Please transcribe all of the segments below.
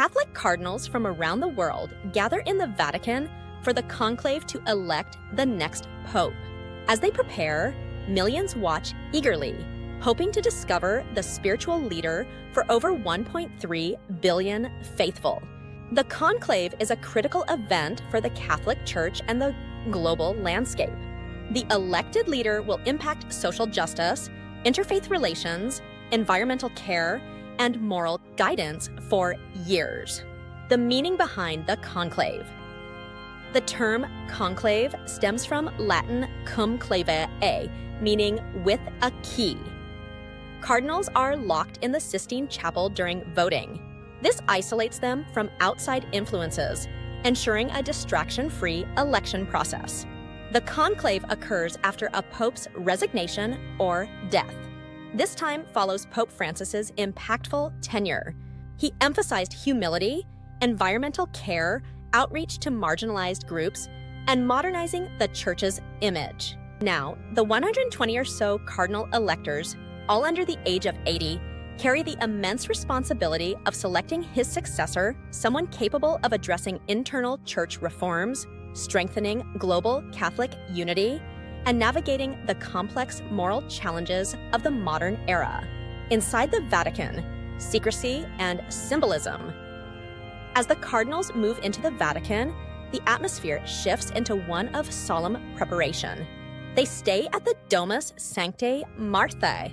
Catholic cardinals from around the world gather in the Vatican for the conclave to elect the next pope. As they prepare, millions watch eagerly, hoping to discover the spiritual leader for over 1.3 billion faithful. The conclave is a critical event for the Catholic Church and the global landscape. The elected leader will impact social justice, interfaith relations, environmental care, and moral guidance for years. The meaning behind the conclave. The term conclave stems from Latin cum clave, meaning with a key. Cardinals are locked in the Sistine Chapel during voting. This isolates them from outside influences, ensuring a distraction-free election process. The conclave occurs after a pope's resignation or death. This time follows Pope Francis's impactful tenure. He emphasized humility, environmental care, outreach to marginalized groups, and modernizing the Church's image. Now, the 120 or so cardinal electors, all under the age of 80, carry the immense responsibility of selecting his successor, someone capable of addressing internal church reforms, strengthening global Catholic unity, and navigating the complex moral challenges of the modern era. Inside the Vatican, secrecy and symbolism. As the cardinals move into the Vatican, the atmosphere shifts into one of solemn preparation. They stay at the Domus Sanctae Marthae,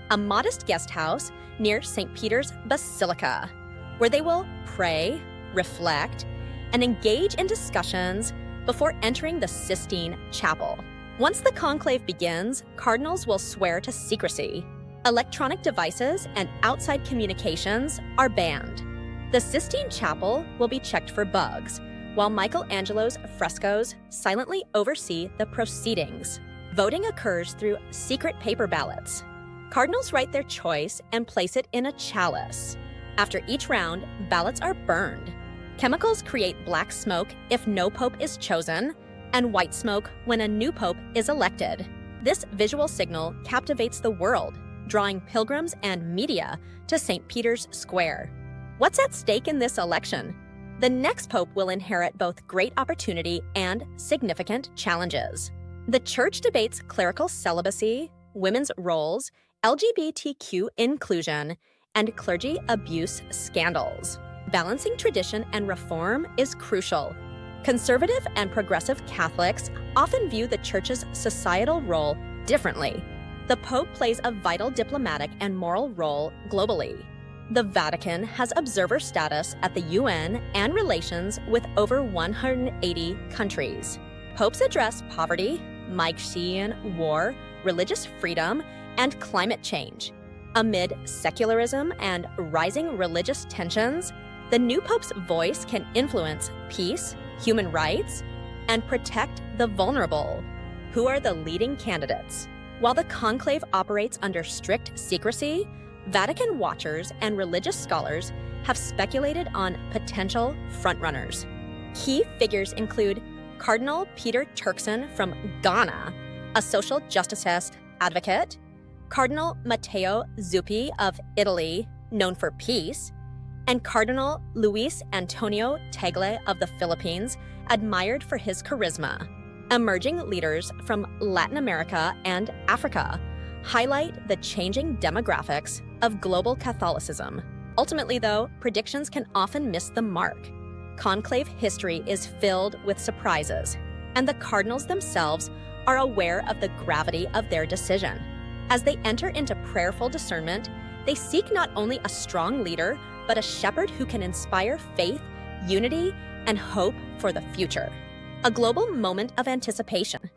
a modest guest house near St. Peter's Basilica, where they will pray, reflect, and engage in discussions before entering the Sistine Chapel. Once the conclave begins, cardinals will swear to secrecy. Electronic devices and outside communications are banned. The Sistine Chapel will be checked for bugs, while Michelangelo's frescoes silently oversee the proceedings. Voting occurs through secret paper ballots. Cardinals write their choice and place it in a chalice. After each round, ballots are burned. Chemicals create black smoke if no pope is chosen, and white smoke when a new pope is elected. This visual signal captivates the world, drawing pilgrims and media to St. Peter's Square. What's at stake in this election? The next pope will inherit both great opportunity and significant challenges. The Church debates clerical celibacy, women's roles, LGBTQ inclusion, and clergy abuse scandals. Balancing tradition and reform is crucial. Conservative and progressive Catholics often view the Church's societal role differently. The Pope plays a vital diplomatic and moral role globally. The Vatican has observer status at the UN and relations with over 180 countries. Popes address poverty, migration, war, religious freedom, and climate change. Amid secularism and rising religious tensions, the new Pope's voice can influence peace, human rights, and protect the vulnerable. Who are the leading candidates? While the conclave operates under strict secrecy, Vatican watchers and religious scholars have speculated on potential frontrunners. Key figures include Cardinal Peter Turkson from Ghana, a social justice advocate, Cardinal Matteo Zuppi of Italy, known for peace, and Cardinal Luis Antonio Tagle of the Philippines, admired for his charisma. Emerging leaders from Latin America and Africa highlight the changing demographics of global Catholicism. Ultimately, though, predictions can often miss the mark. Conclave history is filled with surprises, and the cardinals themselves are aware of the gravity of their decision. As they enter into prayerful discernment, they seek not only a strong leader, but a shepherd who can inspire faith, unity, and hope for the future. A global moment of anticipation.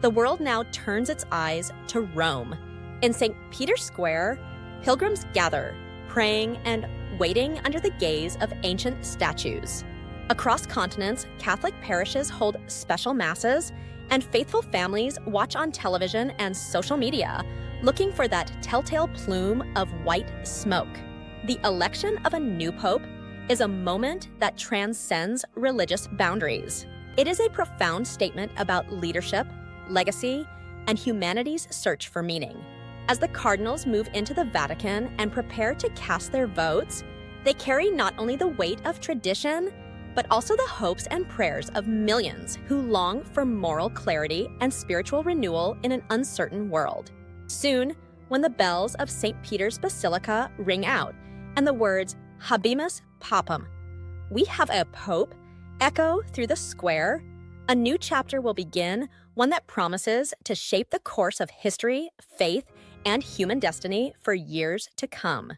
The world now turns its eyes to Rome. In St. Peter's Square, pilgrims gather, praying and waiting under the gaze of ancient statues. Across continents, Catholic parishes hold special masses, and faithful families watch on television and social media, looking for that telltale plume of white smoke. The election of a new pope is a moment that transcends religious boundaries. It is a profound statement about leadership, legacy, and humanity's search for meaning. As the cardinals move into the Vatican and prepare to cast their votes, They carry not only the weight of tradition, but also the hopes and prayers of millions who long for moral clarity and spiritual renewal in an uncertain world. Soon, when the bells of St. Peter's Basilica ring out and the words Habemus Papam, we have a pope, echo through the square, a new chapter will begin, one that promises to shape the course of history, faith, and human destiny for years to come.